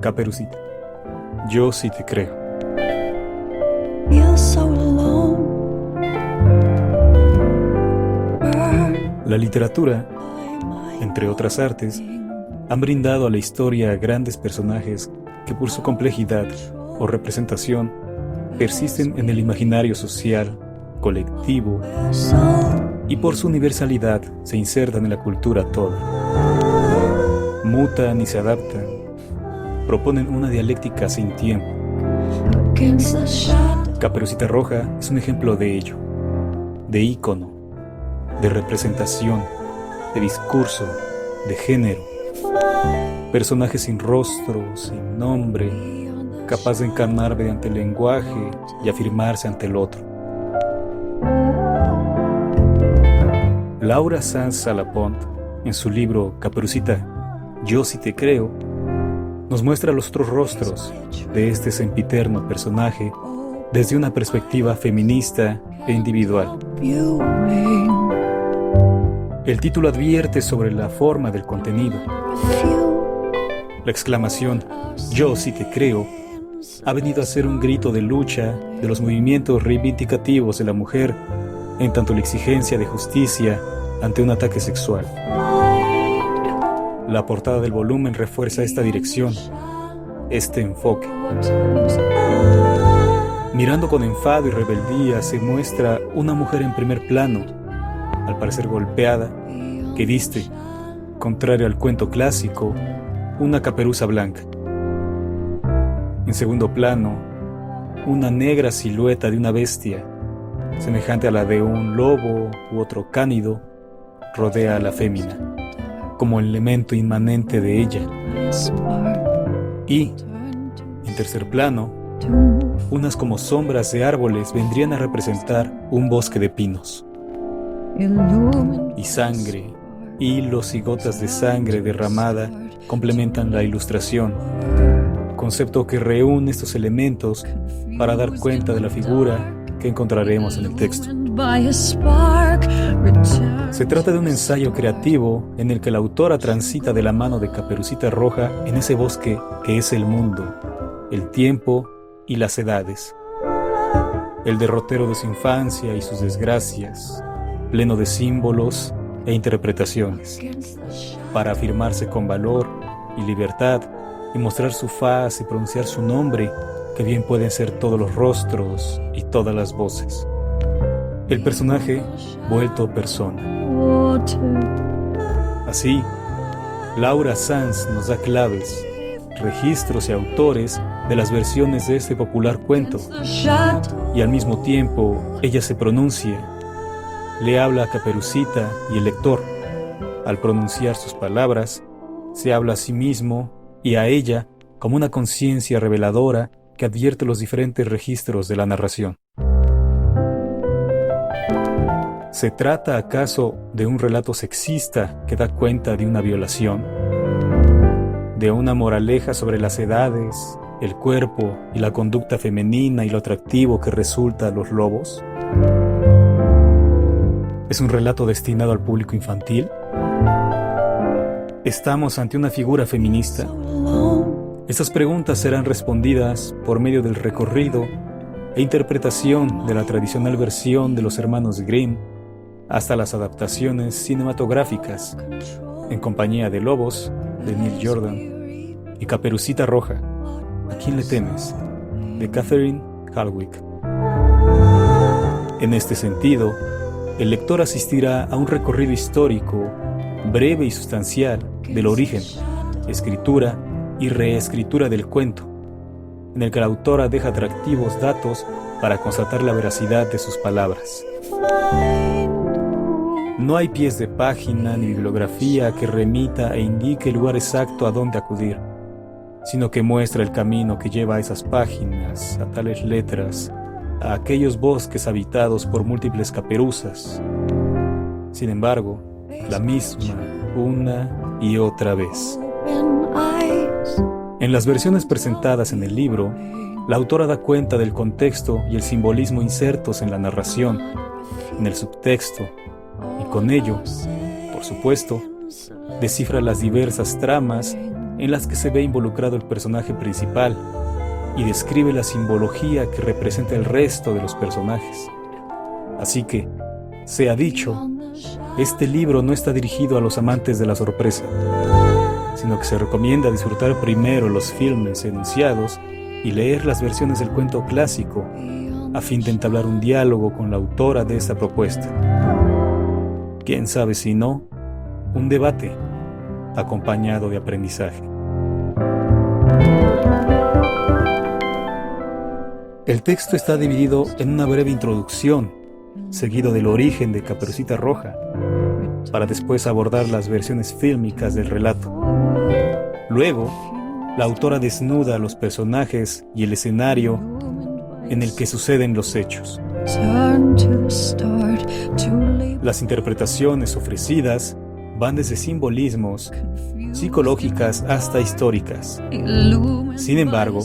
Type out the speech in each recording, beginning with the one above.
Caperucita, yo sí te creo. La literatura, entre otras artes, han brindado a la historia grandes personajes que por su complejidad o representación persisten en el imaginario social, colectivo, y por su universalidad se insertan en la cultura toda. Mutan y se adaptan, proponen una dialéctica sin tiempo. Caperucita Roja es un ejemplo de ello, de ícono, de representación, de discurso, de género. Personaje sin rostro, sin nombre, capaz de encarnar mediante el lenguaje y afirmarse ante el otro. Laura Sanz Salapont, en su libro Caperucita, yo sí te creo, nos muestra los otros rostros de este sempiterno personaje desde una perspectiva feminista e individual. El título advierte sobre la forma del contenido. La exclamación yo sí te creo ha venido a ser un grito de lucha de los movimientos reivindicativos de la mujer en tanto la exigencia de justicia ante un ataque sexual. La portada del volumen refuerza esta dirección, este enfoque. Mirando con enfado y rebeldía se muestra una mujer en primer plano, al parecer golpeada, que viste, contrario al cuento clásico, una caperuza blanca. En segundo plano, una negra silueta de una bestia, semejante a la de un lobo u otro cánido, rodea a la fémina, como elemento inmanente de ella. Y, en tercer plano, unas como sombras de árboles vendrían a representar un bosque de pinos. Y sangre, hilos y gotas de sangre derramada complementan la ilustración, concepto que reúne estos elementos para dar cuenta de la figura que encontraremos en el texto. Se trata de un ensayo creativo en el que la autora transita de la mano de Caperucita Roja en ese bosque que es el mundo, el tiempo y las edades. El derrotero de su infancia y sus desgracias, pleno de símbolos e interpretaciones, para afirmarse con valor y libertad y mostrar su faz y pronunciar su nombre, que bien pueden ser todos los rostros y todas las voces. El personaje vuelto persona. Así, Laura Sanz nos da claves, registros y autores de las versiones de este popular cuento, y al mismo tiempo ella se pronuncia, le habla a Caperucita y el lector. Al pronunciar sus palabras, se habla a sí mismo y a ella como una conciencia reveladora que advierte los diferentes registros de la narración. ¿Se trata acaso de un relato sexista que da cuenta de una violación? ¿De una moraleja sobre las edades, el cuerpo y la conducta femenina y lo atractivo que resulta a los lobos? ¿Es un relato destinado al público infantil? ¿Estamos ante una figura feminista? Estas preguntas serán respondidas por medio del recorrido e interpretación de la tradicional versión de los hermanos Grimm hasta las adaptaciones cinematográficas, en compañía de Lobos, de Neil Jordan, y Caperucita Roja, ¿A quién le temes?, de Catherine Hardwicke. En este sentido, el lector asistirá a un recorrido histórico, breve y sustancial, del origen, escritura y reescritura del cuento, en el que la autora deja atractivos datos para constatar la veracidad de sus palabras. No hay pies de página ni bibliografía que remita e indique el lugar exacto a donde acudir, sino que muestra el camino que lleva a esas páginas, a tales letras, a aquellos bosques habitados por múltiples caperuzas. Sin embargo, la misma una y otra vez. En las versiones presentadas en el libro, la autora da cuenta del contexto y el simbolismo insertos en la narración, en el subtexto, y con ello, por supuesto, descifra las diversas tramas en las que se ve involucrado el personaje principal y describe la simbología que representa el resto de los personajes. Así que, sea dicho, este libro no está dirigido a los amantes de la sorpresa, sino que se recomienda disfrutar primero los filmes enunciados y leer las versiones del cuento clásico a fin de entablar un diálogo con la autora de esta propuesta. Quién sabe si no, un debate acompañado de aprendizaje. El texto está dividido en una breve introducción, seguido del origen de Caperucita Roja, para después abordar las versiones fílmicas del relato. Luego, la autora desnuda a los personajes y el escenario en el que suceden los hechos. Las interpretaciones ofrecidas van desde simbolismos, psicológicas hasta históricas. Sin embargo,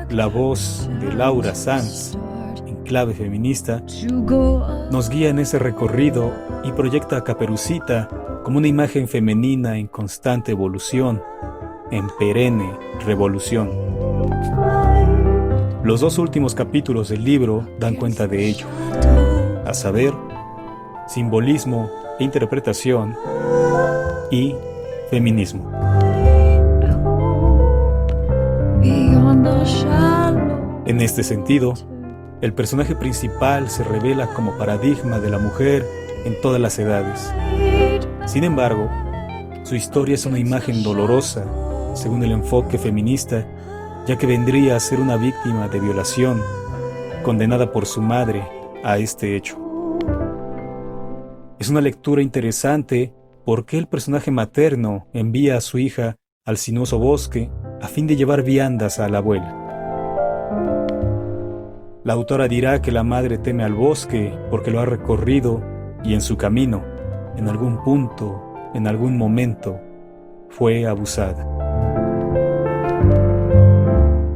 la voz de Laura Sanz, en clave feminista, nos guía en ese recorrido y proyecta a Caperucita como una imagen femenina en constante evolución, en perenne revolución. Los dos últimos capítulos del libro dan cuenta de ello, a saber, simbolismo e interpretación y feminismo. En este sentido, el personaje principal se revela como paradigma de la mujer en todas las edades. Sin embargo, su historia es una imagen dolorosa, según el enfoque feminista, ya que vendría a ser una víctima de violación, condenada por su madre a este hecho. Es una lectura interesante porque el personaje materno envía a su hija al sinuoso bosque a fin de llevar viandas a la abuela. La autora dirá que la madre teme al bosque porque lo ha recorrido y en su camino, en algún punto, en algún momento, fue abusada.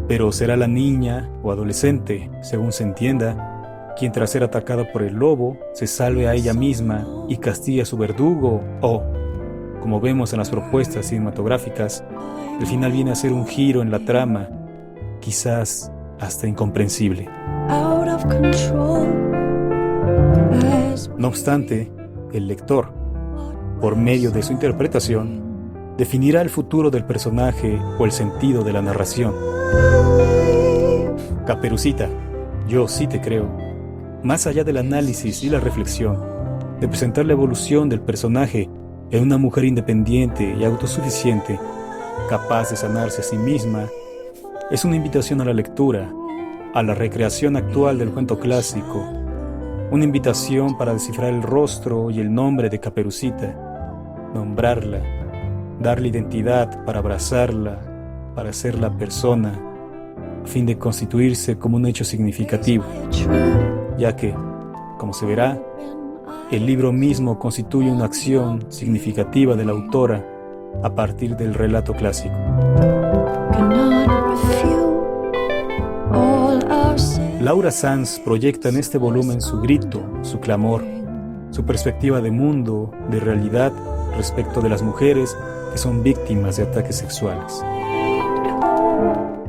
Pero será la niña o adolescente, según se entienda, quien tras ser atacada por el lobo se salve a ella misma y castigue a su verdugo o, como vemos en las propuestas cinematográficas, el final viene a ser un giro en la trama, quizás hasta incomprensible. No obstante, el lector, por medio de su interpretación, definirá el futuro del personaje o el sentido de la narración. Caperucita, yo sí te creo, más allá del análisis y la reflexión, de presentar la evolución del personaje en una mujer independiente y autosuficiente, capaz de sanarse a sí misma, es una invitación a la lectura, a la recreación actual del cuento clásico, una invitación para descifrar el rostro y el nombre de Caperucita, nombrarla, darle identidad para abrazarla, para ser la persona, a fin de constituirse como un hecho significativo, ya que, como se verá, el libro mismo constituye una acción significativa de la autora a partir del relato clásico. Laura Sanz proyecta en este volumen su grito, su clamor, su perspectiva de mundo, de realidad respecto de las mujeres que son víctimas de ataques sexuales.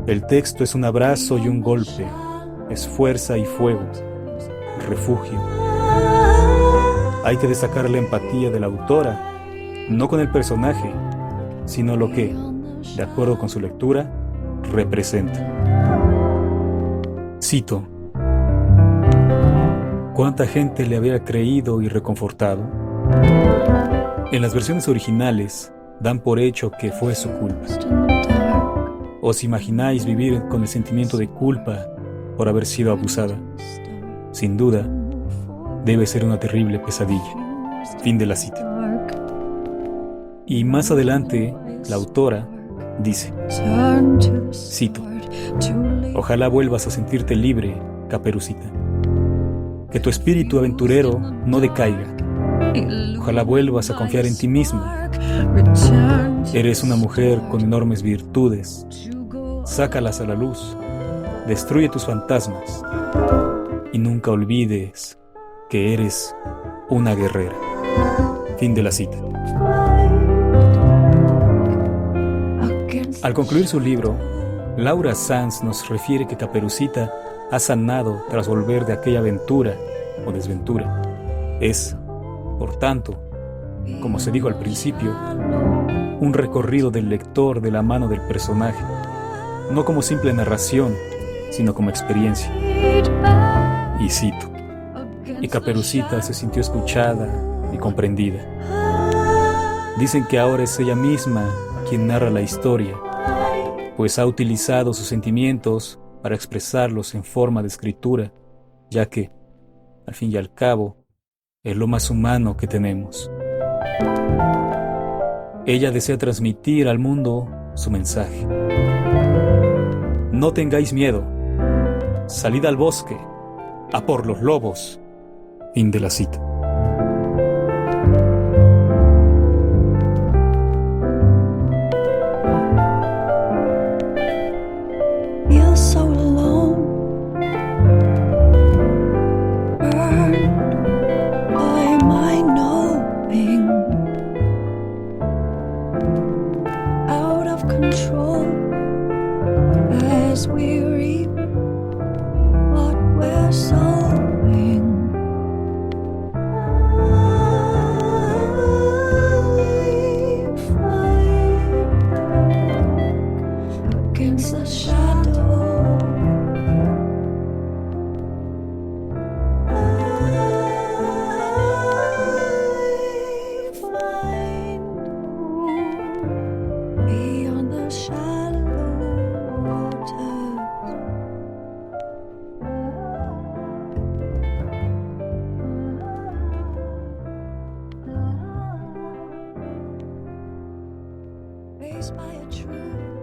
El texto es un abrazo y un golpe, es fuerza y fuego, refugio. Hay que destacar la empatía de la autora, no con el personaje, sino lo que, de acuerdo con su lectura, representa. Cito: ¿cuánta gente le había creído y reconfortado? En las versiones originales dan por hecho que fue su culpa. ¿Os imagináis vivir con el sentimiento de culpa por haber sido abusada? Sin duda, debe ser una terrible pesadilla. Fin de la cita. Y más adelante, la autora dice, cito: ojalá vuelvas a sentirte libre, Caperucita. Que tu espíritu aventurero no decaiga. Ojalá vuelvas a confiar en ti misma. Eres una mujer con enormes virtudes. Sácalas a la luz. Destruye tus fantasmas. Y nunca olvides que eres una guerrera. Fin de la cita. Al concluir su libro, Laura Sanz nos refiere que Caperucita ha sanado tras volver de aquella aventura o desventura. Es, por tanto, como se dijo al principio, un recorrido del lector de la mano del personaje, no como simple narración, sino como experiencia. Y cito: y Caperucita se sintió escuchada y comprendida. Dicen que ahora es ella misma quien narra la historia, pues ha utilizado sus sentimientos para expresarlos en forma de escritura, ya que, al fin y al cabo, es lo más humano que tenemos. Ella desea transmitir al mundo su mensaje. No tengáis miedo. Salid al bosque, a por los lobos. Fin de la cita. Feel so alone, burned by my knowing, out of control as we reap what we're sowing. I fight back against the shadow. Beyond the shallow waters, faced by a truth